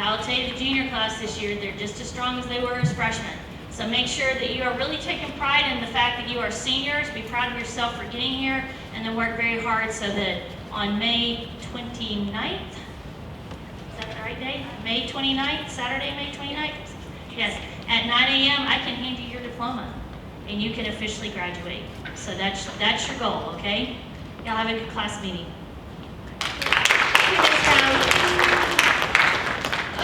I will tell you, the junior class this year, they're just as strong as they were as freshmen. So make sure that you are really taking pride in the fact that you are seniors. Be proud of yourself for getting here, and then work very hard so that on May 29th, is that the right day? May 29th, Saturday, May 29th? Yes, at 9 a.m. I can hand you your diploma, and you can officially graduate. So that's your goal, okay? Y'all have a good class meeting.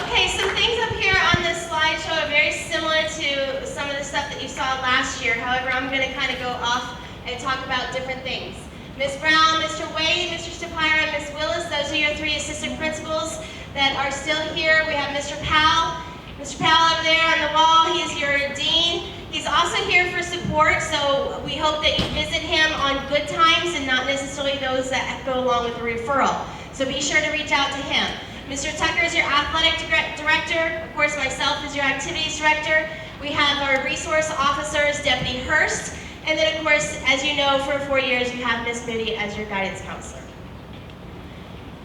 Okay, some things up here on this slideshow are very similar to some of the stuff that you saw last year. However, I'm going to kind of go off and talk about different things. Ms. Brown, Mr. Wade, Mr. Stapira, and Ms. Willis, those are your 3 assistant principals that are still here. We have Mr. Powell. Mr. Powell over there on the wall, he is your dean. He's also here for support, so we hope that you visit him on good times and not necessarily those that go along with the referral. So be sure to reach out to him. Mr. Tucker is your athletic director. Of course, myself is your activities director. We have our resource officers, Deputy Hurst. And then, of course, as you know, for 4 years, you have Ms. Moody as your guidance counselor.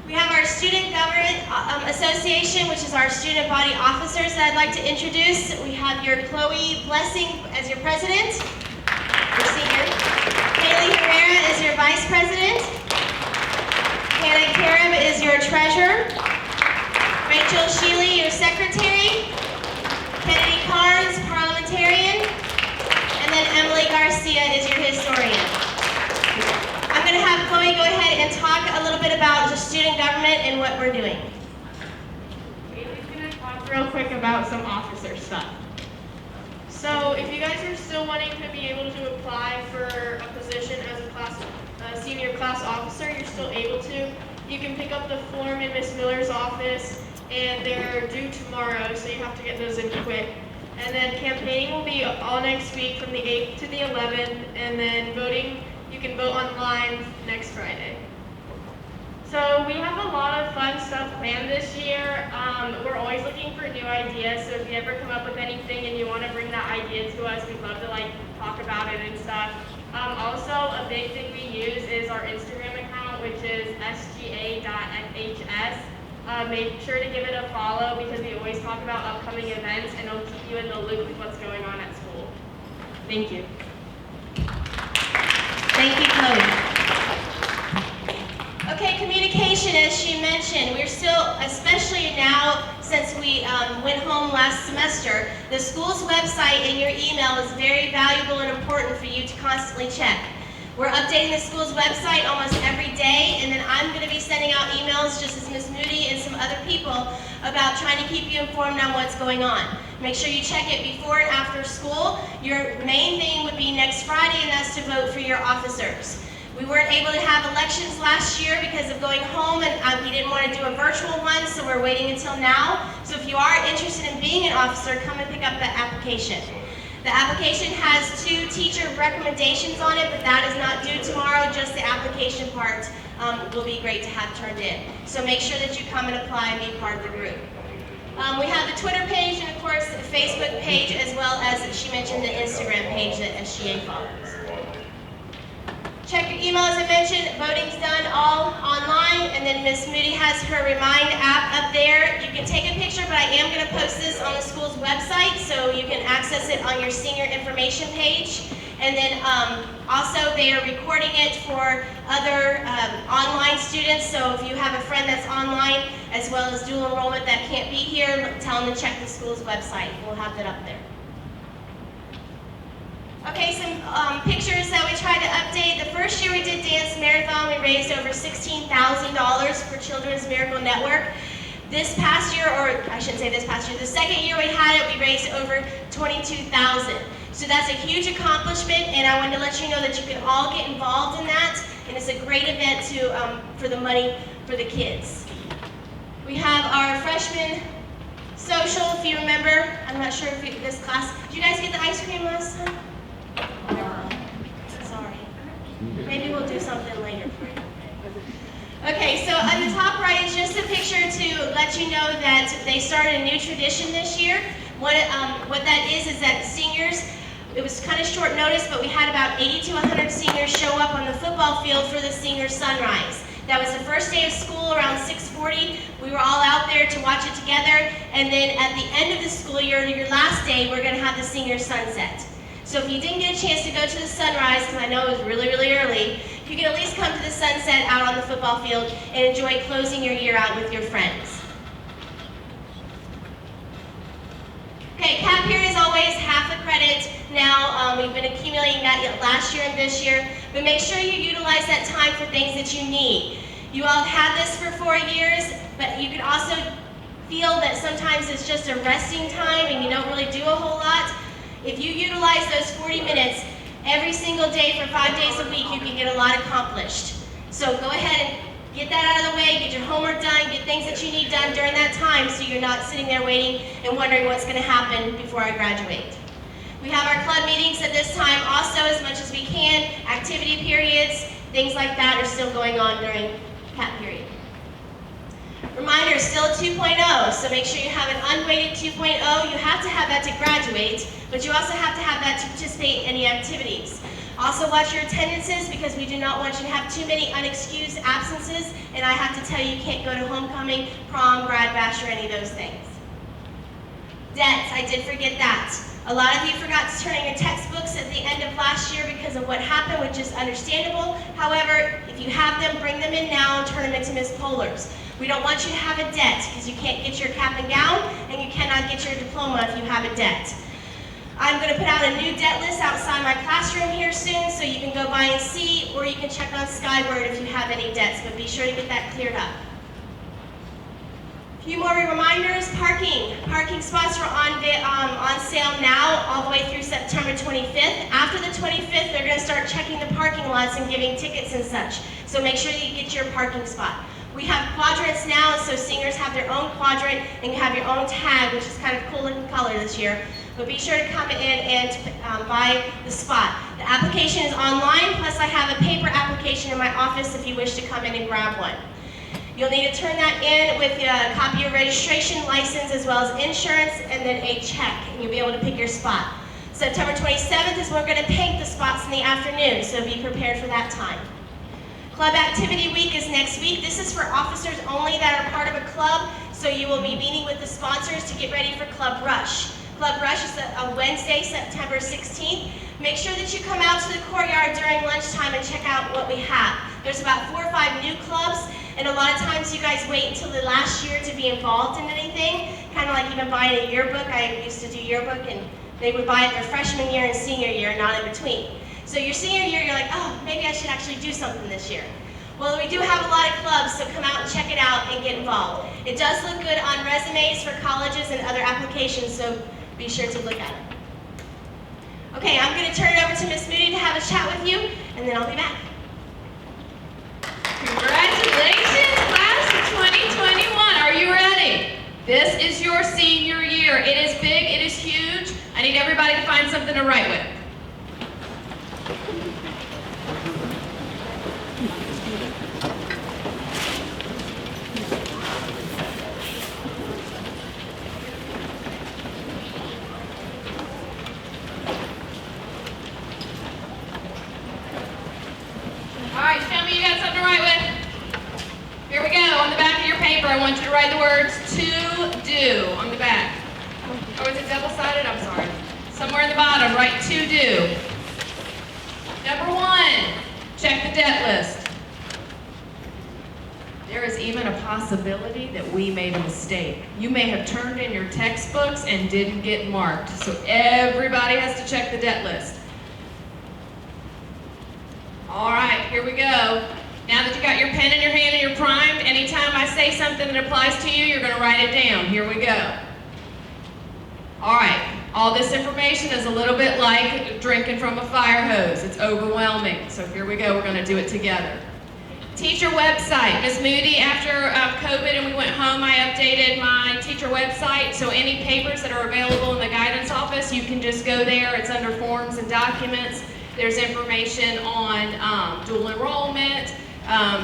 We have our Student Government Association, which is our student body officers that I'd like to introduce. We have your Chloe Blessing as your president, your senior. Haley Herrera is your vice president. Hannah Carib is your treasurer. Rachel Sheely, your secretary. Kennedy Carnes, parliamentarian. And then Emily Garcia is your historian. I'm going to have Chloe go ahead and talk a little bit about the student government and what we're doing. Haley's going to talk real quick about some officer stuff. So if you guys are still wanting to be able to apply for a position as a senior class officer, you're still able to. You can pick up the form in Ms. Miller's office, and they're due tomorrow, so you have to get those in quick. And then campaigning will be all next week from the 8th to the 11th, and then voting, you can vote online next Friday. So we have a lot of fun stuff planned this year. We're always looking for new ideas, so if you ever come up with anything and you want to bring that idea to us, we'd love to talk about it and stuff. Also, a big thing we use is our Instagram account, which is sga.fhs. Make sure to give it a follow because we always talk about upcoming events, and it'll keep you in the loop with what's going on at school. Thank you. Thank you, Chloe. Okay, communication, as she mentioned, we're still, especially now since we went home last semester, the school's website and your email is very valuable and important for you to constantly check. We're updating the school's website almost every day, and then I'm going to be sending out emails, just as Ms. Moody and some other people, about trying to keep you informed on what's going on. Make sure you check it before and after school. Your main thing would be next Friday, and that's to vote for your officers. We weren't able to have elections last year because of going home, and we didn't want to do a virtual one, so we're waiting until now. So if you are interested in being an officer, come and pick up that application. The application has 2 teacher recommendations on it, but that is not due tomorrow. Just the application part will be great to have turned in. So make sure that you come and apply and be part of the group. We have the Twitter page and, of course, the Facebook page, as well as, she mentioned, the Instagram page that SGA follows. Check your email, as I mentioned. Voting's done all online, and then Ms. Moody has her Remind app up there. You can take a picture, but I am going to post this on the school's website, so you can access it on your senior information page. And then also they are recording it for other online students, so if you have a friend that's online, as well as dual enrollment that can't be here, tell them to check the school's website. We'll have that up there. Okay, some pictures that we tried to update. The first year we did Dance Marathon, we raised over $16,000 for Children's Miracle Network. This past year, or I shouldn't say this past year, the second year we had it, we raised over $22,000. So that's a huge accomplishment, and I wanted to let you know that you can all get involved in that, and it's a great event for the money for the kids. We have our freshman social, if you remember. I'm not sure if this class, did you guys get the ice cream last time? Sorry. Maybe we'll do something later for you. Okay, so on the top right is just a picture to let you know that they started a new tradition this year. What that is that seniors, it was kind of short notice, but we had about 80 to 100 seniors show up on the football field for the senior sunrise. That was the first day of school around 6:40. We were all out there to watch it together. And then at the end of the school year, your last day, we're going to have the senior sunset. So if you didn't get a chance to go to the sunrise, because I know it was really, really early, you can at least come to the sunset out on the football field and enjoy closing your year out with your friends. Okay, CAP period is always half the credit. Now, we've been accumulating that last year and this year, but make sure you utilize that time for things that you need. You all have had this for 4 years, but you can also feel that sometimes it's just a resting time and you don't really do a whole lot. If you utilize those 40 minutes every single day for 5 days a week, you can get a lot accomplished. So go ahead and get that out of the way, get your homework done, get things that you need done during that time so you're not sitting there waiting and wondering what's going to happen before I graduate. We have our club meetings at this time also as much as we can. Activity periods, things like that are still going on during CAP period. Reminder, still a 2.0, so make sure you have an unweighted 2.0. You have to have that to graduate, but you also have to have that to participate in any activities. Also watch your attendances because we do not want you to have too many unexcused absences, and I have to tell you, you can't go to homecoming, prom, grad bash, or any of those things. Debts, I did forget that. A lot of you forgot to turn in your textbooks at the end of last year because of what happened, which is understandable. However, if you have them, bring them in now and turn them into Ms. Polar's. We don't want you to have a debt because you can't get your cap and gown and you cannot get your diploma if you have a debt. I'm going to put out a new debt list outside my classroom here soon so you can go by and see, or you can check on Skyward if you have any debts, but be sure to get that cleared up. A few more reminders. Parking. Parking spots are on sale now all the way through September 25th. After the 25th, they're going to start checking the parking lots and giving tickets and such. So make sure that you get your parking spot. We have quadrants now, so seniors have their own quadrant and you have your own tag, which is kind of cool looking color this year. But be sure to come in and buy the spot. The application is online, plus I have a paper application in my office if you wish to come in and grab one. You'll need to turn that in with a copy of registration, license, as well as insurance, and then a check, and you'll be able to pick your spot. September 27th is when we're going to paint the spots in the afternoon, so be prepared for that time. Club Activity Week is next week. This is for officers only that are part of a club, so you will be meeting with the sponsors to get ready for Club Rush. Club Rush is a Wednesday, September 16th. Make sure that you come out to the courtyard during lunchtime and check out what we have. There's about 4 or 5 new clubs, and a lot of times you guys wait until the last year to be involved in anything, kind of like even buying a yearbook. I used to do yearbook, and they would buy it their freshman year and senior year, not in between. So your senior year, you're like, oh, maybe I should actually do something this year. Well, we do have a lot of clubs, so come out and check it out and get involved. It does look good on resumes for colleges and other applications, so be sure to look at it. Okay, I'm going to turn it over to Miss Moody to have a chat with you, and then I'll be back. Congratulations, class of 2021. Are you ready? This is your senior year. It is big, it is huge. I need everybody to find something to write with. All right, tell me you got something to write with. Here we go. On the back of your paper, I want you to write the words to do on the back. Or is it double-sided? I'm sorry. Somewhere in the bottom, write to do. Number 1, check the debt list. There is even a possibility that we made a mistake. You may have turned in your textbooks and didn't get marked. So everybody has to check the debt list. All right, here we go. Now that you got your pen in your hand and you're primed, anytime I say something that applies to you, you're going to write it down. Here we go. All right, all this information is a little bit like drinking from a fire hose. It's overwhelming. So here we go. We're going to do it together. Teacher website. Ms. Moody, after COVID and we went home, I updated my teacher website. So any papers that are available in the guidance office, you can just go there. It's under forms and documents. There's information on dual enrollment,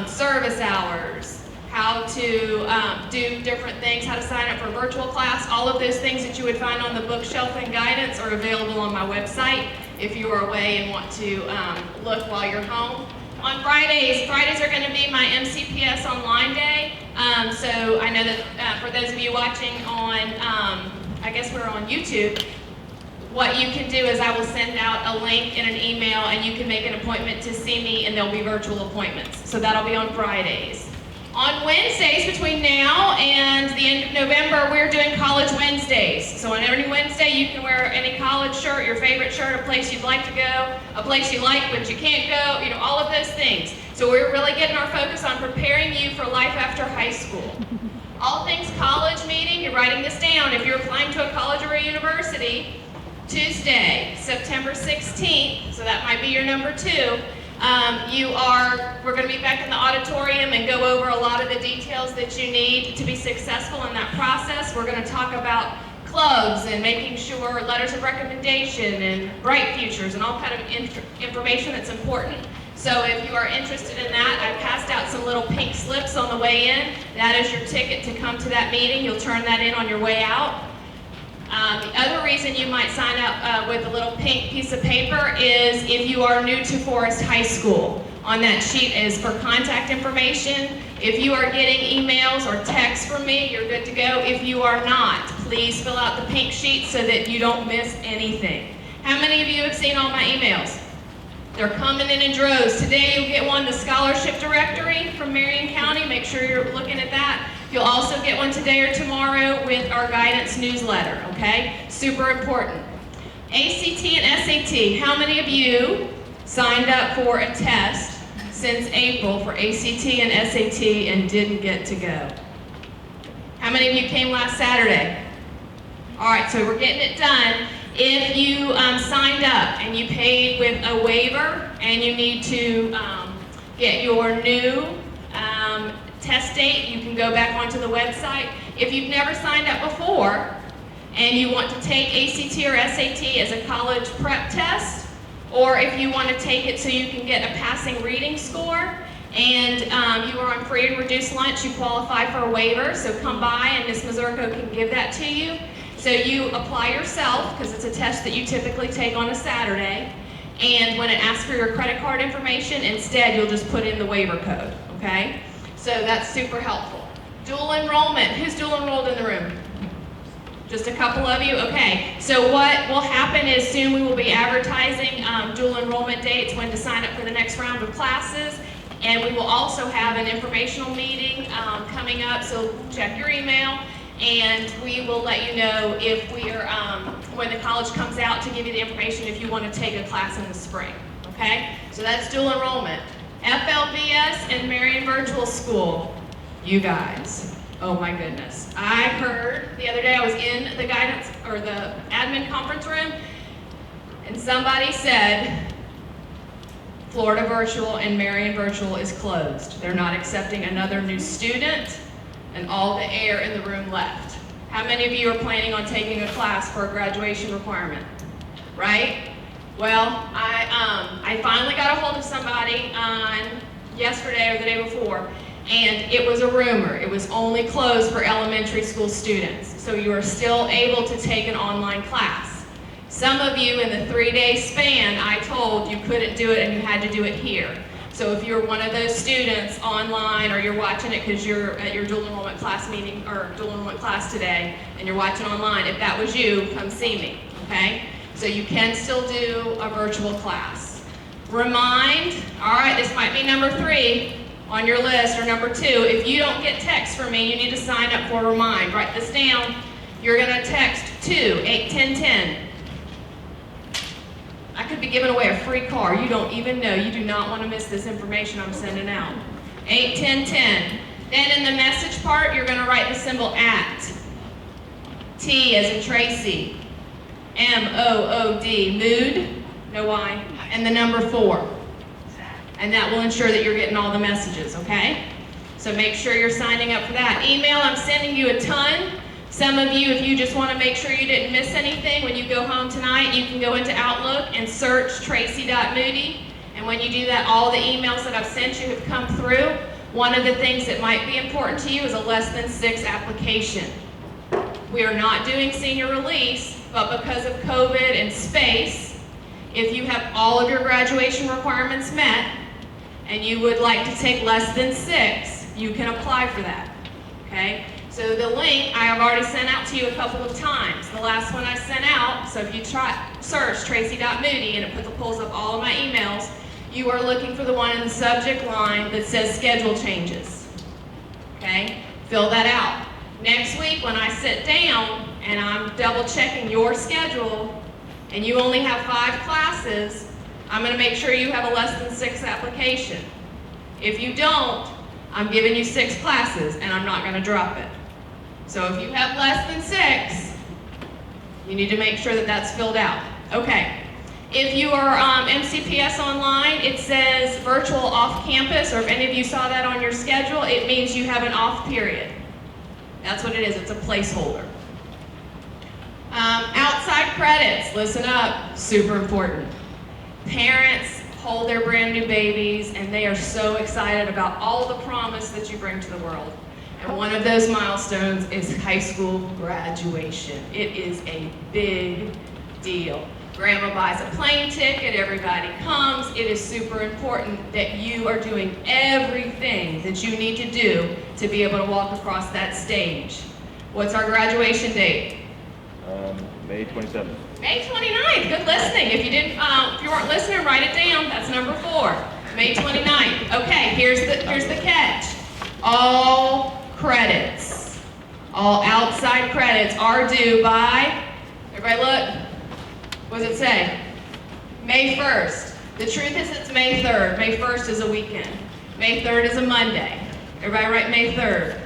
service hours, how to do different things, how to sign up for a virtual class. All of those things that you would find on the bookshelf and guidance are available on my website if you are away and want to look while you're home. On Fridays are going to be my MCPS online day. So I know that for those of you watching on, I guess we're on YouTube, what you can do is I will send out a link in an email and you can make an appointment to see me, and there'll be virtual appointments. So that'll be on Fridays. On Wednesdays, between now and the end of November, we're doing College Wednesdays. So on every Wednesday, you can wear any college shirt, your favorite shirt, a place you'd like to go, a place you like but you can't go, you know, all of those things. So we're really getting our focus on preparing you for life after high school. All things college meeting, you're writing this down. If you're applying to a college or a university, Tuesday, September 16th, so that might be your number 2, we're going to be back in the auditorium and go over a lot of the details that you need to be successful in that process. We're going to talk about clubs and making sure letters of recommendation and bright futures and all kind of information that's important. So if you are interested in that, I passed out some little pink slips on the way in. That is your ticket to come to that meeting. You'll turn that in on your way out. The other reason you might sign up with a little pink piece of paper is if you are new to Forest High School. On that sheet is for contact information. If you are getting emails or texts from me, you're good to go. If you are not, please fill out the pink sheet so that you don't miss anything. How many of you have seen all my emails? They're coming in droves. Today you'll get one, the scholarship directory from Marion County. Make sure you're looking at that. You'll also get one today or tomorrow with our guidance newsletter, okay? Super important. ACT and SAT. How many of you signed up for a test since April for ACT and SAT and didn't get to go? How many of you came last Saturday? All right, so we're getting it done. If you signed up and you paid with a waiver and you need to get your new test date, you can go back onto the website. If you've never signed up before and you want to take ACT or SAT as a college prep test, or if you want to take it so you can get a passing reading score and you are on free and reduced lunch, you qualify for a waiver, so come by and Ms. Mazurko can give that to you. So you apply yourself, because it's a test that you typically take on a Saturday, and when it asks for your credit card information, instead you'll just put in the waiver code, okay? So that's super helpful. Dual enrollment. Who's dual enrolled in the room? Just a couple of you? Okay. So what will happen is soon we will be advertising dual enrollment dates, when to sign up for the next round of classes, and we will also have an informational meeting coming up, so check your email. And we will let you know if we are, when the college comes out, to give you the information if you want to take a class in the spring, okay? So that's dual enrollment. FLVS and Marion Virtual School. You guys, oh my goodness. I heard the other day, I was in the guidance, or the admin conference room, and somebody said, Florida Virtual and Marion Virtual is closed. They're not accepting another new student, and all the air in the room left. How many of you are planning on taking a class for a graduation requirement? Right? Well, I finally got a hold of somebody on yesterday or the day before, and it was a rumor. It was only closed for elementary school students. So you are still able to take an online class. Some of you in the 3-day span, I told you couldn't do it and you had to do it here. So if you're one of those students online, or you're watching it because you're at your dual enrollment class meeting or dual enrollment class today and you're watching online, if that was you, come see me, okay? So you can still do a virtual class. Remind, all right, this might be number 3 on your list, or number 2. If you don't get text from me, you need to sign up for Remind. Write this down. You're gonna text 2-810-10. I could be giving away a free car. You don't even know. You do not want to miss this information I'm sending out. 8-10-10. Then in the message part, you're going to write the symbol @ T as in Tracy, MOOD, mood, no Y, and the number 4. And that will ensure that you're getting all the messages, okay? So make sure you're signing up for that. Email, I'm sending you a ton. Some of you, if you just want to make sure you didn't miss anything, when you go home tonight, you can go into Outlook and search tracy.moody. And when you do that, all the emails that I've sent you have come through. One of the things that might be important to you is a less than 6 application. We are not doing senior release, but because of COVID and space, if you have all of your graduation requirements met, and you would like to take less than 6, you can apply for that, okay? So the link I have already sent out to you a couple of times. The last one I sent out, so if you search tracy.moody and it pulls up all of my emails, you are looking for the one in the subject line that says schedule changes, okay? Fill that out. Next week when I sit down and I'm double checking your schedule and you only have 5 classes, I'm going to make sure you have a less than 6 application. If you don't, I'm giving you 6 classes and I'm not going to drop it. So if you have less than 6, you need to make sure that that's filled out. Okay. If you are MCPS online, it says virtual off campus, or if any of you saw that on your schedule, it means you have an off period. That's what it is, it's a placeholder. Outside credits, listen up, super important. Parents hold their brand new babies and they are so excited about all the promise that you bring to the world. And one of those milestones is high school graduation. It is a big deal. Grandma buys a plane ticket, everybody comes. It is super important that you are doing everything that you need to do to be able to walk across that stage. What's our graduation date? May 27th. May 29th, good listening. If you weren't listening, write it down. That's number 4, May 29th. Okay, here's the catch. All credits, all outside credits are due by, everybody look, what does it say? May 1st. The truth is it's May 3rd. May 1st is a weekend. May 3rd is a Monday. Everybody write May 3rd.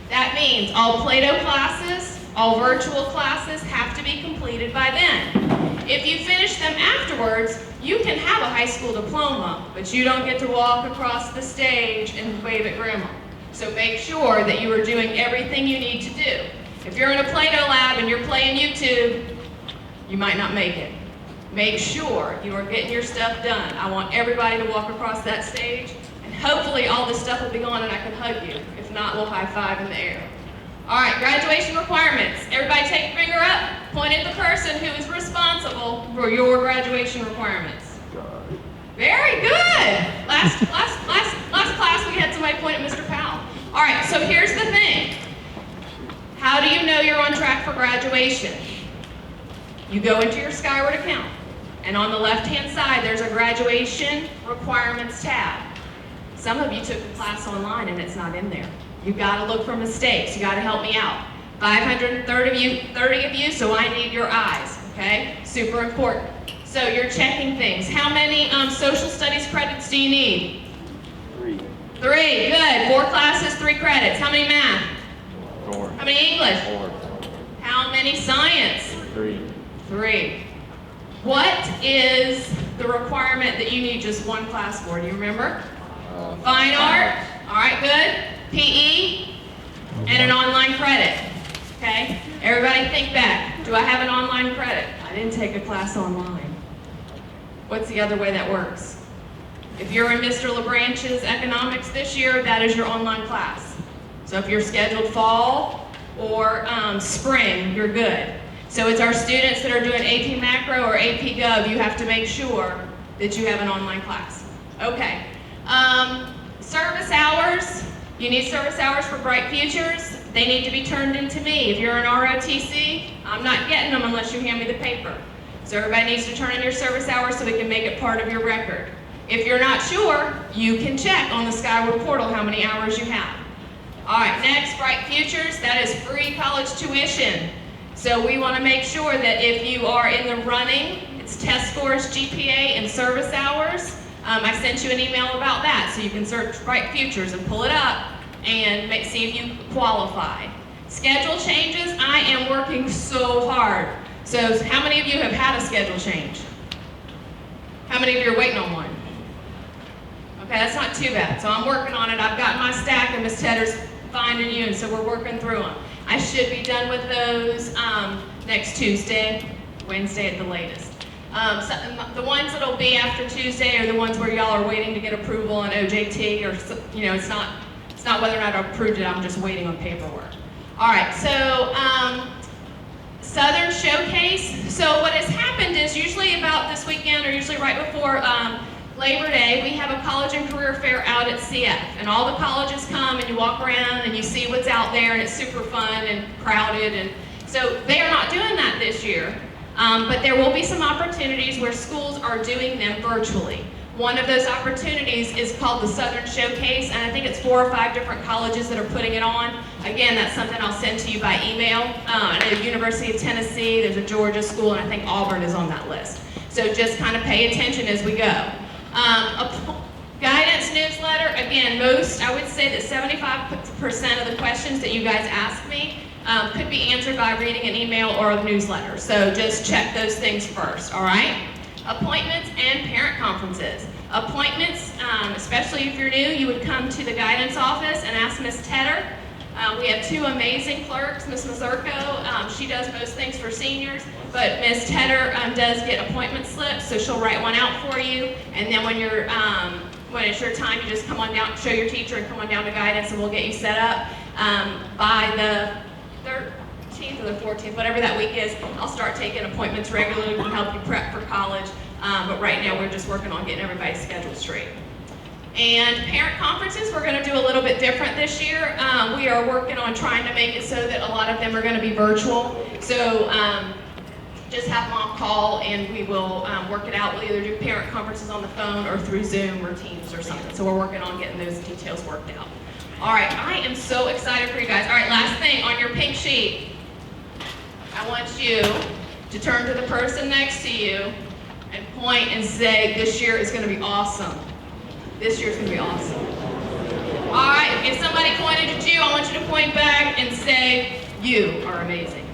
That means all Plato classes, all virtual classes have to be completed by then. If you finish them afterwards, you can have a high school diploma, but you don't get to walk across the stage and wave at grandma. So make sure that you are doing everything you need to do. If you're in a Play-Doh lab and you're playing YouTube, you might not make it. Make sure you are getting your stuff done. I want everybody to walk across that stage, and hopefully all this stuff will be gone and I can hug you. If not, we'll high five in the air. All right, graduation requirements. Everybody take your finger up, point at the person who is responsible for your graduation requirements. Very good. Last class we had somebody point at Mr. Powell. All right, so here's the thing. How do you know you're on track for graduation? You go into your Skyward account, and on the left-hand side, there's a graduation requirements tab. Some of you took the class online and it's not in there. You've got to look for mistakes. You got to help me out. 530 of you, so I need your eyes, okay? Super important. So you're checking things. How many social studies credits do you need? 3. 3, good. 4 classes, 3 credits. How many math? 4. How many English? 4. How many science? 3. 3. What is the requirement that you need just 1 class for? Do you remember? Fine art. All right, good. PE and an online credit. Okay? Everybody think back. Do I have an online credit? I didn't take a class online. What's the other way that works? If you're in Mr. LeBranch's economics this year, that is your online class. So if you're scheduled fall or spring, you're good. So it's our students that are doing AP Macro or AP Gov, you have to make sure that you have an online class. Okay. Service hours. You need service hours for Bright Futures. They need to be turned into me. If you're an ROTC, I'm not getting them unless you hand me the paper. So everybody needs to turn in your service hours so we can make it part of your record. If you're not sure, you can check on the Skyward portal how many hours you have. All right, next, Bright Futures. That is free college tuition. So we want to make sure that if you are in the running, it's test scores, GPA, and service hours. I sent you an email about that, so you can search Bright Futures and pull it up and see if you qualify. Schedule changes, I am working so hard. So how many of you have had a schedule change? How many of you are waiting on one? Okay, that's not too bad. So I'm working on it. I've got my stack and Miss Tedder's finding you, and so we're working through them. I should be done with those next Tuesday, Wednesday at the latest. So the ones that'll be after Tuesday are the ones where y'all are waiting to get approval on OJT, or it's not whether or not I approved it. I'm just waiting on paperwork. All right, so Southern Showcase. So what has happened is usually about this weekend, or usually right before Labor Day, we have a college and career fair out at CF, and all the colleges come and you walk around and you see what's out there, and it's super fun and crowded, and so they are not doing that this year, but there will be some opportunities where schools are doing them virtually. One of those opportunities is called the Southern Showcase, and I think it's 4 or 5 different colleges that are putting it on. Again, that's something I'll send to you by email. I know University of Tennessee, there's a Georgia school, and I think Auburn is on that list. So just kind of pay attention as we go. A guidance newsletter, again, I would say that 75% of the questions that you guys ask me could be answered by reading an email or a newsletter. So just check those things first, all right? Appointments and parent conferences. Appointments, especially if you're new, you would come to the guidance office and ask Ms. Tedder. We have 2 amazing clerks, Ms. Mazurko, she does most things for seniors, but Ms. Tedder does get appointment slips, so she'll write one out for you, and then when it's your time, you just come on down, show your teacher, and come on down to guidance, and we'll get you set up. By the 13th or the 14th, whatever that week is, I'll start taking appointments regularly to help you prep for college, but right now we're just working on getting everybody's schedule straight. And parent conferences, we're going to do a little bit different this year. We are working on trying to make it so that a lot of them are going to be virtual. So just have mom call and we will work it out. We'll either do parent conferences on the phone or through Zoom or Teams or something. So we're working on getting those details worked out. All right, I am so excited for you guys. All right, last thing on your pink sheet. I want you to turn to the person next to you and point and say, this year is going to be awesome. This year's going to be awesome. All right, if somebody pointed at you, I want you to point back and say, you are amazing.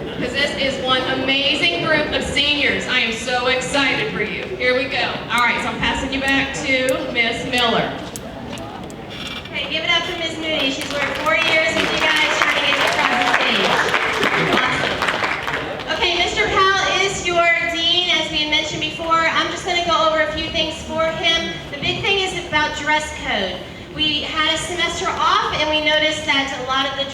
Because this is one amazing group of seniors. I am so excited for you. Here we go. All right, so I'm passing you back to Miss Miller. Okay, give it up for Ms. Moody. She's worked 4 years with you guys trying to get you across the stage. Awesome. Okay, Mr. Powell is your dean, as we had mentioned before. I'm just going to go over a few things for him. The big thing is about dress code. We had a semester off, and we noticed that a lot of the